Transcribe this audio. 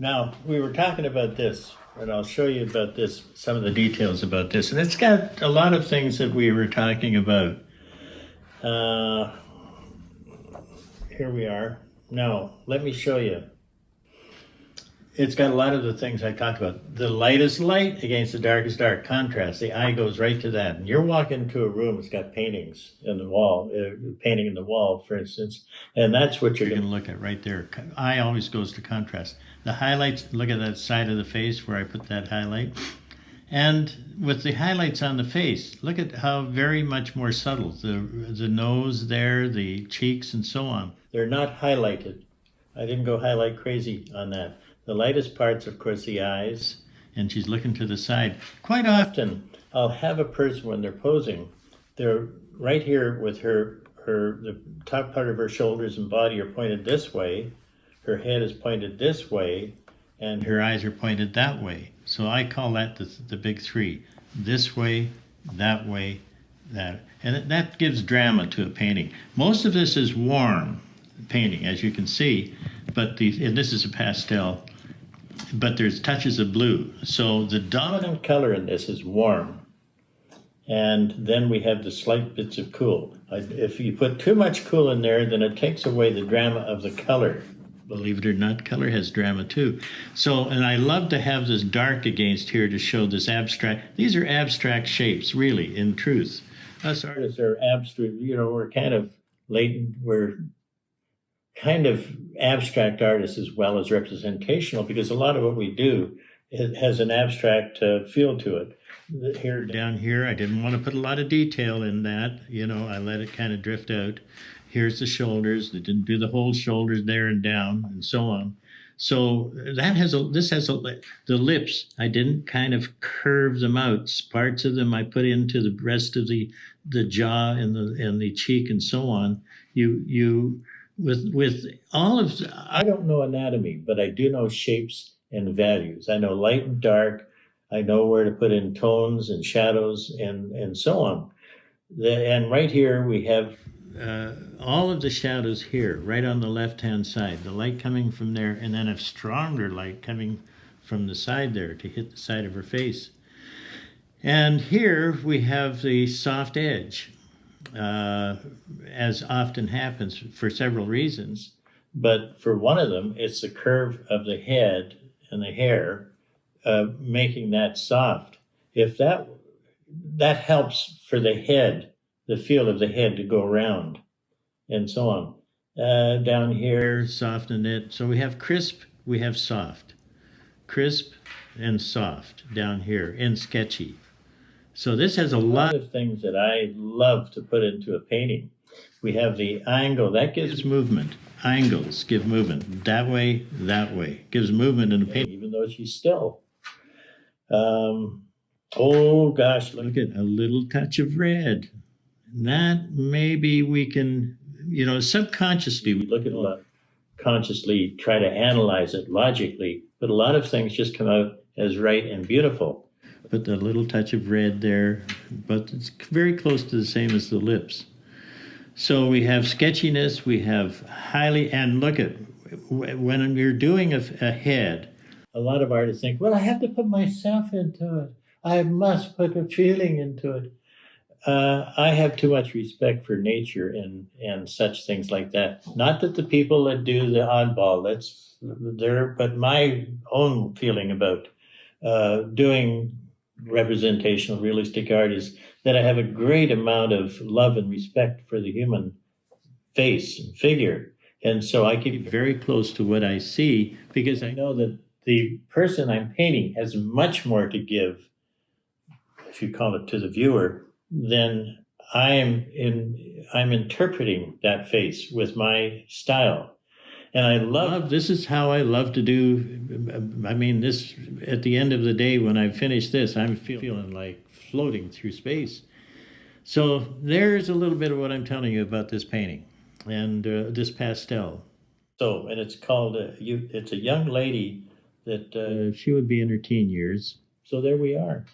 Now, we were talking about this, and I'll show you about this, some of the details about this. And it's got a lot of things that we were talking about. Here we are. Now, let me show you. It's got a lot of the things I talked about. The light is light against the dark is dark. Contrast. The eye goes right to that. And you're walking into a room, it's got paintings in the wall, painting in the wall, for instance. And that's what you're going to look at right there. Eye always goes to contrast. The highlights, look at that side of the face where I put that highlight. And with the highlights on the face, look at how very much more subtle. The nose there, the cheeks, and so on. They're not highlighted. I didn't go highlight crazy on that. The lightest parts, of course, the eyes, and she's looking to the side. Quite often, I'll have a person when they're posing, they're right here with the top part of her shoulders and body are pointed this way, her head is pointed this way, and her eyes are pointed that way. So I call that the big three. This way, that. And that gives drama to a painting. Most of this is warm painting, as you can see, and this is a pastel, but there's touches of blue. So the dominant color in this is warm. And then we have the slight bits of cool. If you put too much cool in there, then it takes away the drama of the color. Believe it or not, color has drama too. So, and I love to have this dark against here to show this abstract. These are abstract shapes, really, in truth. Us artists are abstract, we're kind of latent, we're kind of abstract artists as well as representational, because a lot of what we do, it has an abstract feel to it. Here, down here, I didn't want to put a lot of detail in that. I let it kind of drift out. Here's the shoulders. They didn't do the whole shoulders there and down and so on. So the lips, I didn't kind of curve them out. Parts of them I put into the rest of the jaw and the cheek and so on. With all of, I don't know anatomy, but I do know shapes and values. I know light and dark. I know where to put in tones and shadows and so on. And right here we have all of the shadows here, right on the left-hand side. The light coming from there, and then a stronger light coming from the side there to hit the side of her face. And here we have the soft edge. As often happens for several reasons. But for one of them, it's the curve of the head and the hair, making that soft. If that helps for the head, the feel of the head to go around and so on. Down here, soften it. So we have crisp, we have soft. Crisp and soft down here, and sketchy. So this has a lot of things that I love to put into a painting. We have the angle, that gives movement. Angles give movement. That way, gives movement in a painting, even though she's still. Oh gosh, look at a little touch of red. That maybe we can, subconsciously, we look at a lot, consciously try to analyze it logically, but a lot of things just come out as right and beautiful. Put the little touch of red there, but it's very close to the same as the lips. So we have sketchiness, we have highly, and look at, when you're doing a head, a lot of artists think, well, I have to put myself into it. I must put a feeling into it. I have too much respect for nature and such things like that. Not that the people that do the oddball, that's there, but my own feeling about doing representational realistic art is that I have a great amount of love and respect for the human face and figure. And so I keep very close to what I see, because I know that the person I'm painting has much more to give, if you call it, to the viewer, than I'm interpreting that face with my style. And I love, this is how I love to do, this, at the end of the day, when I finish this, I'm feeling like floating through space. So there's a little bit of what I'm telling you about this painting and this pastel. So, and it's called, it's a young lady that she would be in her teen years. So there we are.